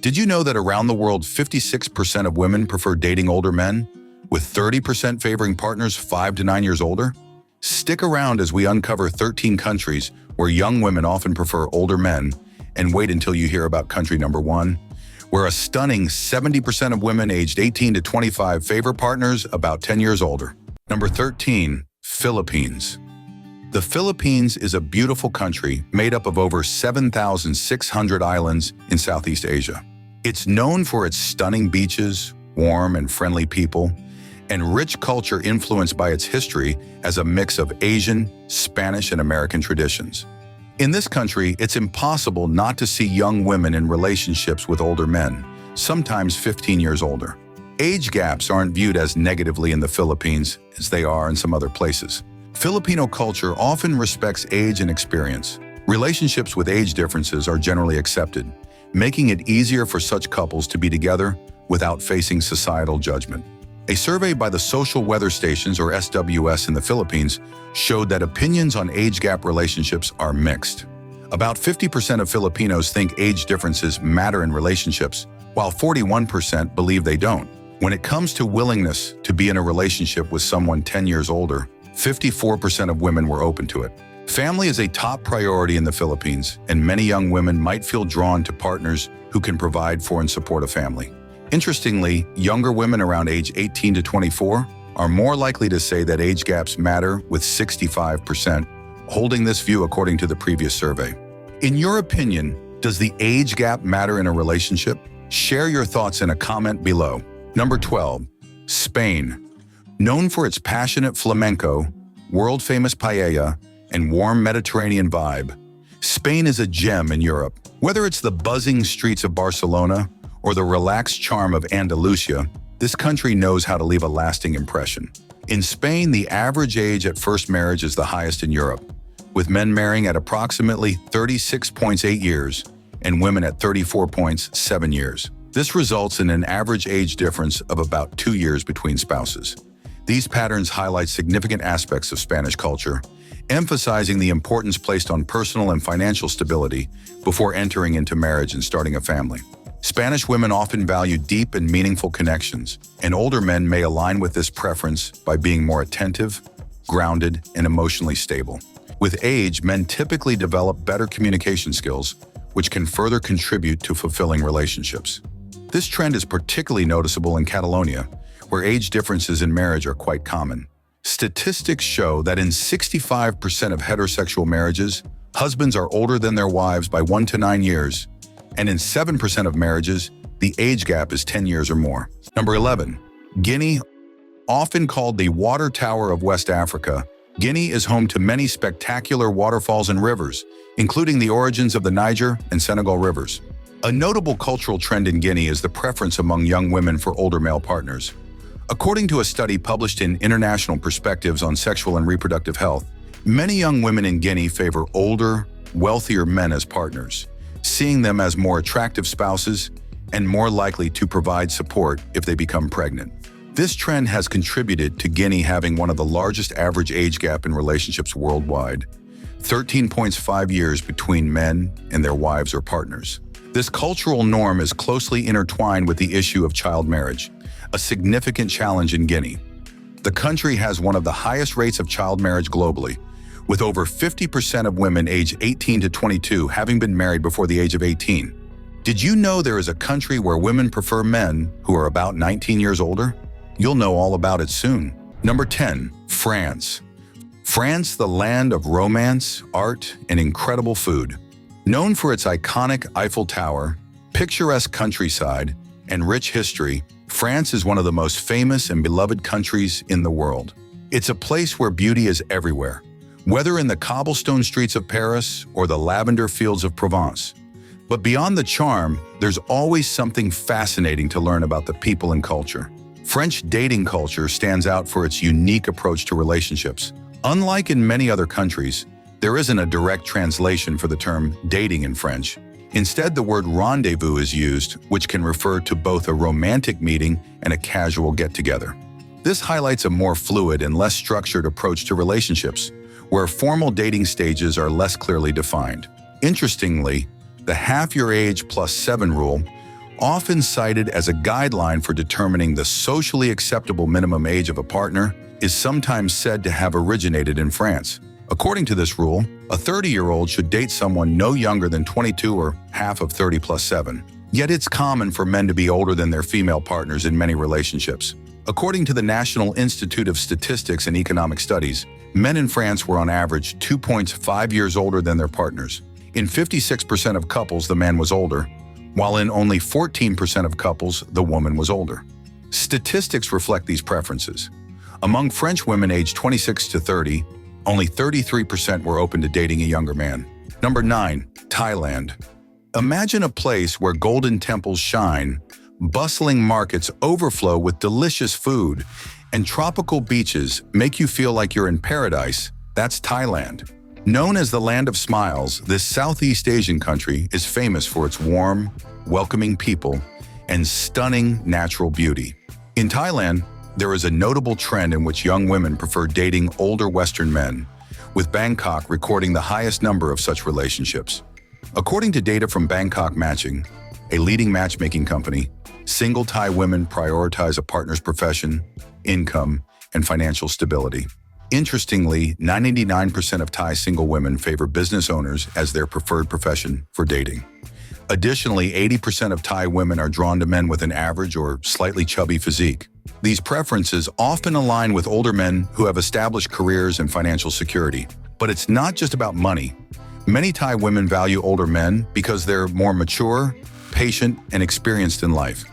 Did you know that around the world, 56% of women prefer dating older men, with 30% favoring partners 5 to 9 years older? Stick around as we uncover 13 countries where young women often prefer older men, and wait until you hear about country number 1, where a stunning 70% of women aged 18 to 25 favor partners about 10 years older. Number 13, Philippines. The Philippines is a beautiful country made up of over 7,600 islands in Southeast Asia. It's known for its stunning beaches, warm and friendly people, and rich culture influenced by its history as a mix of Asian, Spanish, and American traditions. In this country, it's impossible not to see young women in relationships with older men, sometimes 15 years older. Age gaps aren't viewed as negatively in the Philippines as they are in some other places. Filipino culture often respects age and experience. Relationships with age differences are generally accepted, making it easier for such couples to be together without facing societal judgment. A survey by the Social Weather Stations, or SWS, in the Philippines showed that opinions on age gap relationships are mixed. About 50% of Filipinos think age differences matter in relationships, while 41% believe they don't. When it comes to willingness to be in a relationship with someone 10 years older, 54% of women were open to it. Family is a top priority in the Philippines, and many young women might feel drawn to partners who can provide for and support a family. Interestingly, younger women around age 18 to 24 are more likely to say that age gaps matter, with 65% holding this view according to the previous survey. In your opinion, does the age gap matter in a relationship? Share your thoughts in a comment below. Number 12, Spain. Known for its passionate flamenco, world-famous paella, and warm Mediterranean vibe, Spain is a gem in Europe. Whether it's the buzzing streets of Barcelona or the relaxed charm of Andalusia, this country knows how to leave a lasting impression. In Spain, the average age at first marriage is the highest in Europe, with men marrying at approximately 36.8 years and women at 34.7 years. This results in an average age difference of about 2 years between spouses. These patterns highlight significant aspects of Spanish culture, emphasizing the importance placed on personal and financial stability before entering into marriage and starting a family. Spanish women often value deep and meaningful connections, and older men may align with this preference by being more attentive, grounded, and emotionally stable. With age, men typically develop better communication skills, which can further contribute to fulfilling relationships. This trend is particularly noticeable in Catalonia, where age differences in marriage are quite common. Statistics show that in 65% of heterosexual marriages, husbands are older than their wives by 1 to 9 years, and in 7% of marriages, the age gap is 10 years or more. Number 11, Guinea. Often called the Water Tower of West Africa, Guinea is home to many spectacular waterfalls and rivers, including the origins of the Niger and Senegal rivers. A notable cultural trend in Guinea is the preference among young women for older male partners. According to a study published in International Perspectives on Sexual and Reproductive Health, many young women in Guinea favor older, wealthier men as partners, seeing them as more attractive spouses and more likely to provide support if they become pregnant. This trend has contributed to Guinea having one of the largest average age gap in relationships worldwide, 13.5 years between men and their wives or partners. This cultural norm is closely intertwined with the issue of child marriage, a significant challenge in Guinea. The country has one of the highest rates of child marriage globally, with over 50% of women aged 18 to 22 having been married before the age of 18. Did you know there is a country where women prefer men who are about 19 years older? You'll know all about it soon. Number 10, France. France, the land of romance, art, and incredible food. Known for its iconic Eiffel Tower, picturesque countryside, and rich history, France is one of the most famous and beloved countries in the world. It's a place where beauty is everywhere, whether in the cobblestone streets of Paris or the lavender fields of Provence. But beyond the charm, there's always something fascinating to learn about the people and culture. French dating culture stands out for its unique approach to relationships. Unlike in many other countries, there isn't a direct translation for the term dating in French. Instead, the word rendezvous is used, which can refer to both a romantic meeting and a casual get-together. This highlights a more fluid and less structured approach to relationships, where formal dating stages are less clearly defined. Interestingly, the half your age plus 7 rule, often cited as a guideline for determining the socially acceptable minimum age of a partner, is sometimes said to have originated in France. According to this rule, a 30-year-old should date someone no younger than 22 or half of 30 plus 7. Yet it's common for men to be older than their female partners in many relationships. According to the National Institute of Statistics and Economic Studies, men in France were on average 2.5 years older than their partners. In 56% of couples, the man was older, while in only 14% of couples, the woman was older. Statistics reflect these preferences. Among French women aged 26 to 30, only 33% were open to dating a younger man. Number 9. Thailand. Imagine a place where golden temples shine, bustling markets overflow with delicious food, and tropical beaches make you feel like you're in paradise. That's Thailand. Known as the Land of Smiles, this Southeast Asian country is famous for its warm, welcoming people and stunning natural beauty. In Thailand, there is a notable trend in which young women prefer dating older Western men, with Bangkok recording the highest number of such relationships. According to data from Bangkok Matching, a leading matchmaking company, single Thai women prioritize a partner's profession, income, and financial stability. Interestingly, 99% of Thai single women favor business owners as their preferred profession for dating. Additionally, 80% of Thai women are drawn to men with an average or slightly chubby physique. These preferences often align with older men who have established careers and financial security. But it's not just about money. Many Thai women value older men because they're more mature, patient, and experienced in life.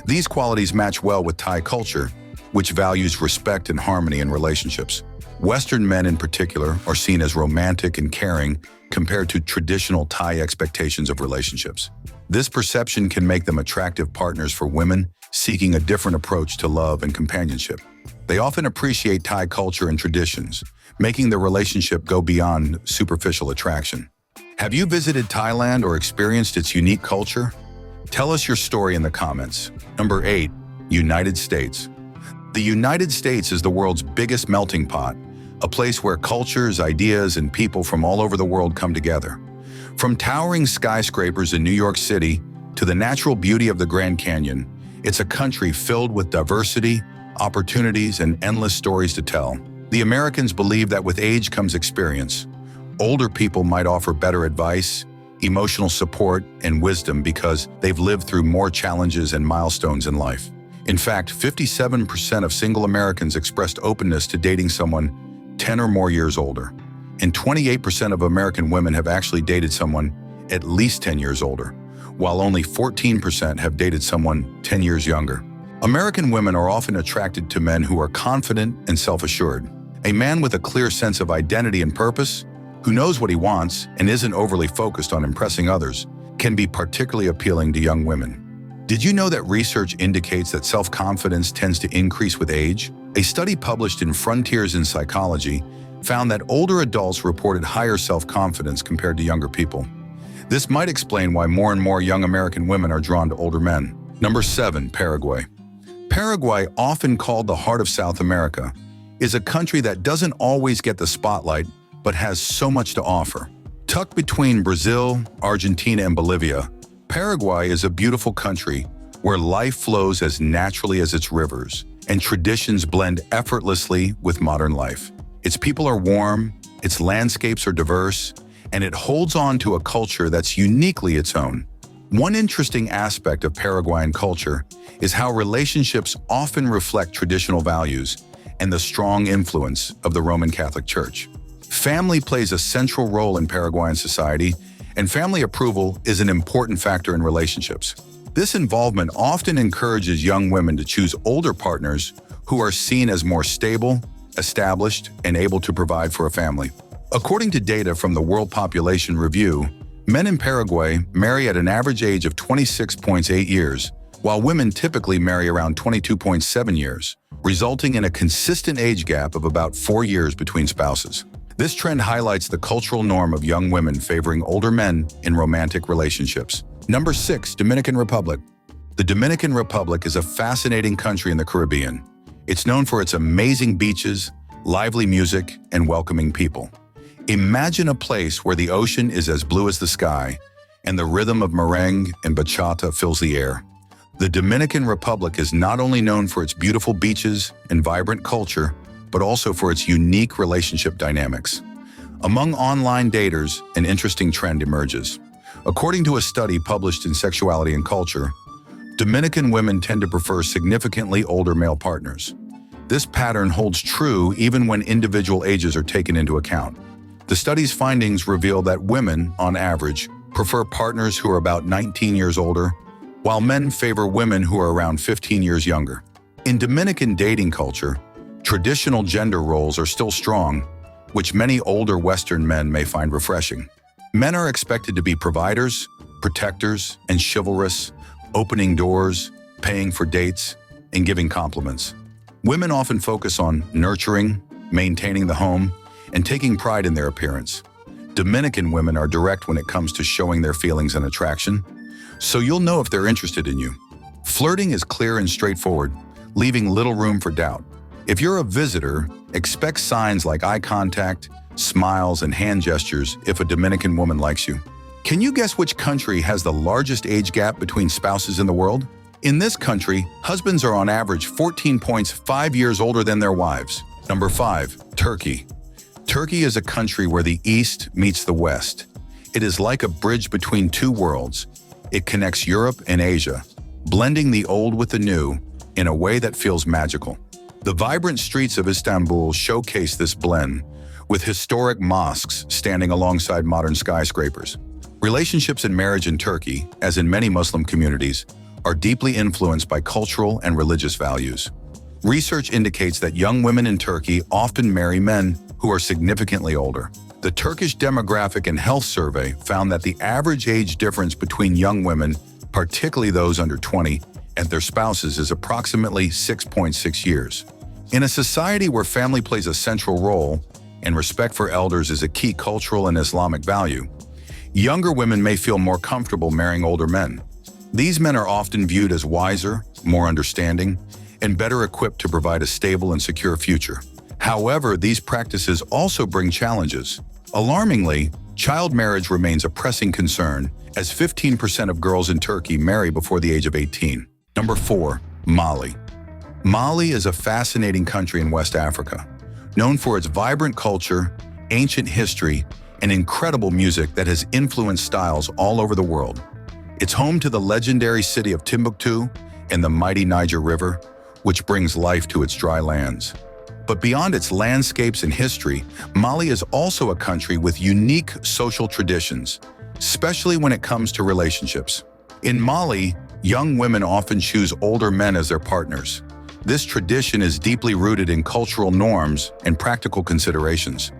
These qualities match well with Thai culture, which values respect and harmony in relationships. Western men in particular are seen as romantic and caring compared to traditional Thai expectations of relationships. This perception can make them attractive partners for women seeking a different approach to love and companionship. They often appreciate Thai culture and traditions, making the relationship go beyond superficial attraction. Have you visited Thailand or experienced its unique culture? Tell us your story in the comments. Number 8. United States. The United States is the world's biggest melting pot, a place where cultures, ideas, and people from all over the world come together. From towering skyscrapers in New York City to the natural beauty of the Grand Canyon, it's a country filled with diversity, opportunities, and endless stories to tell. The Americans believe that with age comes experience. Older people might offer better advice, emotional support, and wisdom because they've lived through more challenges and milestones in life. In fact, 57% of single Americans expressed openness to dating someone 10 or more years older, and 28% of American women have actually dated someone at least 10 years older, while only 14% have dated someone 10 years younger. American women are often attracted to men who are confident and self-assured. A man with a clear sense of identity and purpose, who knows what he wants and isn't overly focused on impressing others, can be particularly appealing to young women. Did you know that research indicates that self-confidence tends to increase with age? A study published in Frontiers in Psychology found that older adults reported higher self-confidence compared to younger people. This might explain why more and more young American women are drawn to older men. Number 7. Paraguay. Paraguay, often called the heart of South America, is a country that doesn't always get the spotlight but has so much to offer. Tucked between Brazil, Argentina, and Bolivia, Paraguay is a beautiful country where life flows as naturally as its rivers, and traditions blend effortlessly with modern life. Its people are warm, its landscapes are diverse, and it holds on to a culture that's uniquely its own. One interesting aspect of Paraguayan culture is how relationships often reflect traditional values and the strong influence of the Roman Catholic Church. Family plays a central role in Paraguayan society, and family approval is an important factor in relationships. This involvement often encourages young women to choose older partners who are seen as more stable, established, and able to provide for a family. According to data from the World Population Review, men in Paraguay marry at an average age of 26.8 years, while women typically marry around 22.7 years, resulting in a consistent age gap of about 4 years between spouses. This trend highlights the cultural norm of young women favoring older men in romantic relationships. Number 6. Dominican Republic. The Dominican Republic is a fascinating country in the Caribbean. It's known for its amazing beaches, lively music, and welcoming people. Imagine a place where the ocean is as blue as the sky, and the rhythm of merengue and bachata fills the air. The Dominican Republic is not only known for its beautiful beaches and vibrant culture, but also for its unique relationship dynamics. Among online daters, an interesting trend emerges. According to a study published in Sexuality and Culture, Dominican women tend to prefer significantly older male partners. This pattern holds true even when individual ages are taken into account. The study's findings reveal that women, on average, prefer partners who are about 19 years older, while men favor women who are around 15 years younger. In Dominican dating culture, traditional gender roles are still strong, which many older Western men may find refreshing. Men are expected to be providers, protectors, and chivalrous, opening doors, paying for dates, and giving compliments. Women often focus on nurturing, maintaining the home, and taking pride in their appearance. Dominican women are direct when it comes to showing their feelings and attraction, so you'll know if they're interested in you. Flirting is clear and straightforward, leaving little room for doubt. If you're a visitor, expect signs like eye contact, smiles, and hand gestures if a Dominican woman likes you. Can you guess which country has the largest age gap between spouses in the world? In this country, husbands are on average 14.5 years older than their wives. Number 5. Turkey. Turkey is a country where the East meets the West. It is like a bridge between two worlds. It connects Europe and Asia, blending the old with the new in a way that feels magical. The vibrant streets of Istanbul showcase this blend, with historic mosques standing alongside modern skyscrapers. Relationships and marriage in Turkey, as in many Muslim communities, are deeply influenced by cultural and religious values. Research indicates that young women in Turkey often marry men who are significantly older. The Turkish Demographic and Health Survey found that the average age difference between young women, particularly those under 20, and their spouses is approximately 6.6 years. In a society where family plays a central role and respect for elders is a key cultural and Islamic value, younger women may feel more comfortable marrying older men. These men are often viewed as wiser, more understanding, and better equipped to provide a stable and secure future. However, these practices also bring challenges. Alarmingly, child marriage remains a pressing concern, as 15% of girls in Turkey marry before the age of 18. Number 4. Mali. Mali is a fascinating country in West Africa, known for its vibrant culture, ancient history, and incredible music that has influenced styles all over the world. It's home to the legendary city of Timbuktu and the mighty Niger River, which brings life to its dry lands. But beyond its landscapes and history, Mali is also a country with unique social traditions, especially when it comes to relationships. In Mali, young women often choose older men as their partners. This tradition is deeply rooted in cultural norms and practical considerations.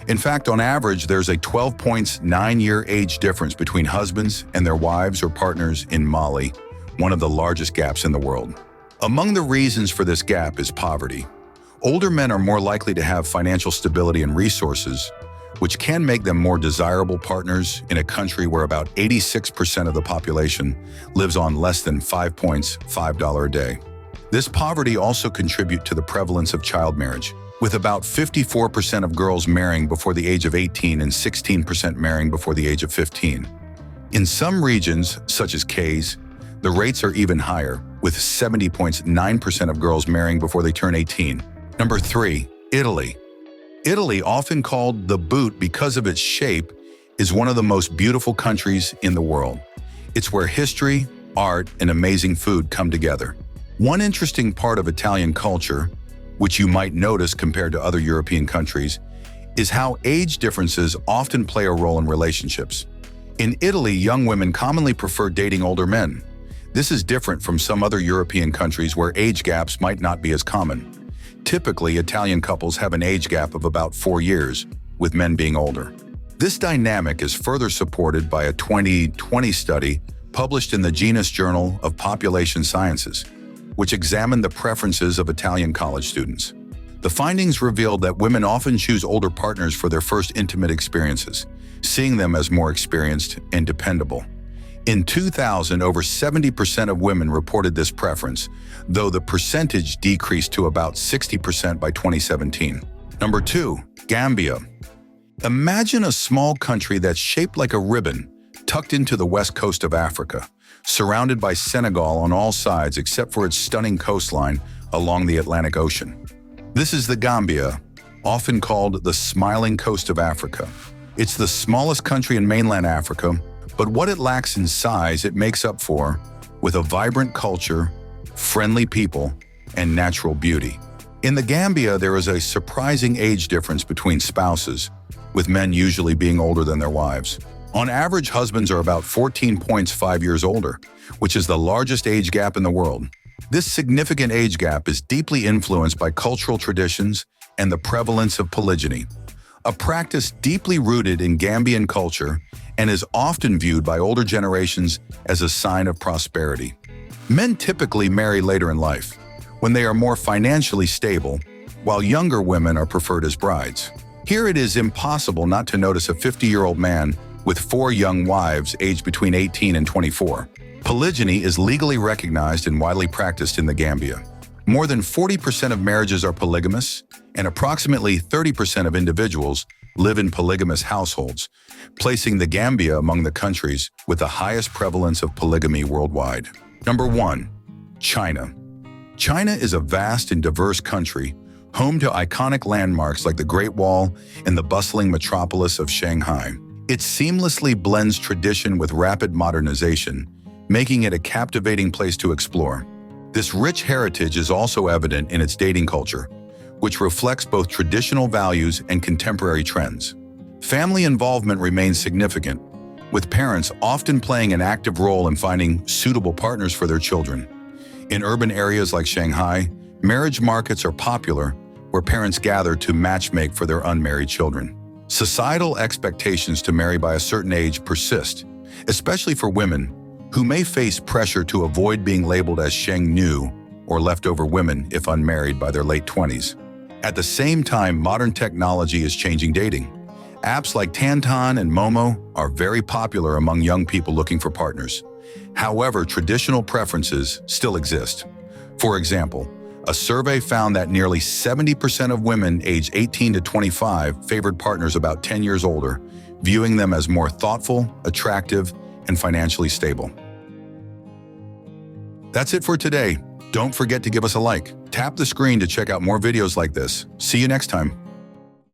In fact, on average, there's a 12.9-year age difference between husbands and their wives or partners in Mali, one of the largest gaps in the world. Among the reasons for this gap is poverty. Older men are more likely to have financial stability and resources, which can make them more desirable partners in a country where about 86% of the population lives on less than $5 a day. This poverty also contributes to the prevalence of child marriage, with about 54% of girls marrying before the age of 18 and 16% marrying before the age of 15. In some regions, such as K's, the rates are even higher, with 70.9% of girls marrying before they turn 18. Number 3. Italy. Italy, often called the boot because of its shape, is one of the most beautiful countries in the world. It's where history, art, and amazing food come together. One interesting part of Italian culture, which you might notice compared to other European countries, is how age differences often play a role in relationships. In Italy, young women commonly prefer dating older men. This is different from some other European countries where age gaps might not be as common. Typically, Italian couples have an age gap of about 4 years, with men being older. This dynamic is further supported by a 2020 study published in the Genus Journal of Population Sciences, which examined the preferences of Italian college students. The findings revealed that women often choose older partners for their first intimate experiences, seeing them as more experienced and dependable. In 2000, over 70% of women reported this preference, though the percentage decreased to about 60% by 2017. Number 2. Gambia. Imagine a small country that's shaped like a ribbon, tucked into the west coast of Africa, surrounded by Senegal on all sides except for its stunning coastline along the Atlantic Ocean. This is the Gambia, often called the smiling coast of Africa. It's the smallest country in mainland Africa, but what it lacks in size it makes up for with a vibrant culture, friendly people, and natural beauty. In the Gambia, there is a surprising age difference between spouses, with men usually being older than their wives. On average, husbands are about 14.5 years older, which is the largest age gap in the world. This significant age gap is deeply influenced by cultural traditions and the prevalence of polygyny, a practice deeply rooted in Gambian culture and is often viewed by older generations as a sign of prosperity. Men typically marry later in life, when they are more financially stable, while younger women are preferred as brides. Here it is impossible not to notice a 50-year-old man with 4 young wives aged between 18 and 24. Polygyny is legally recognized and widely practiced in the Gambia. More than 40% of marriages are polygamous, and approximately 30% of individuals live in polygamous households, placing the Gambia among the countries with the highest prevalence of polygamy worldwide. Number 1. China. China is a vast and diverse country, home to iconic landmarks like the Great Wall and the bustling metropolis of Shanghai. It seamlessly blends tradition with rapid modernization, making it a captivating place to explore. This rich heritage is also evident in its dating culture, which reflects both traditional values and contemporary trends. Family involvement remains significant, with parents often playing an active role in finding suitable partners for their children. In urban areas like Shanghai, marriage markets are popular, where parents gather to matchmake for their unmarried children. Societal expectations to marry by a certain age persist, especially for women who may face pressure to avoid being labeled as Sheng Nu or leftover women if unmarried by their late 20s. At the same time, modern technology is changing dating. Apps like Tantan and Momo are very popular among young people looking for partners. However, traditional preferences still exist. For example, a survey found that nearly 70% of women aged 18 to 25 favored partners about 10 years older, viewing them as more thoughtful, attractive, and financially stable. That's it for today. Don't forget to give us a like. Tap the screen to check out more videos like this. See you next time.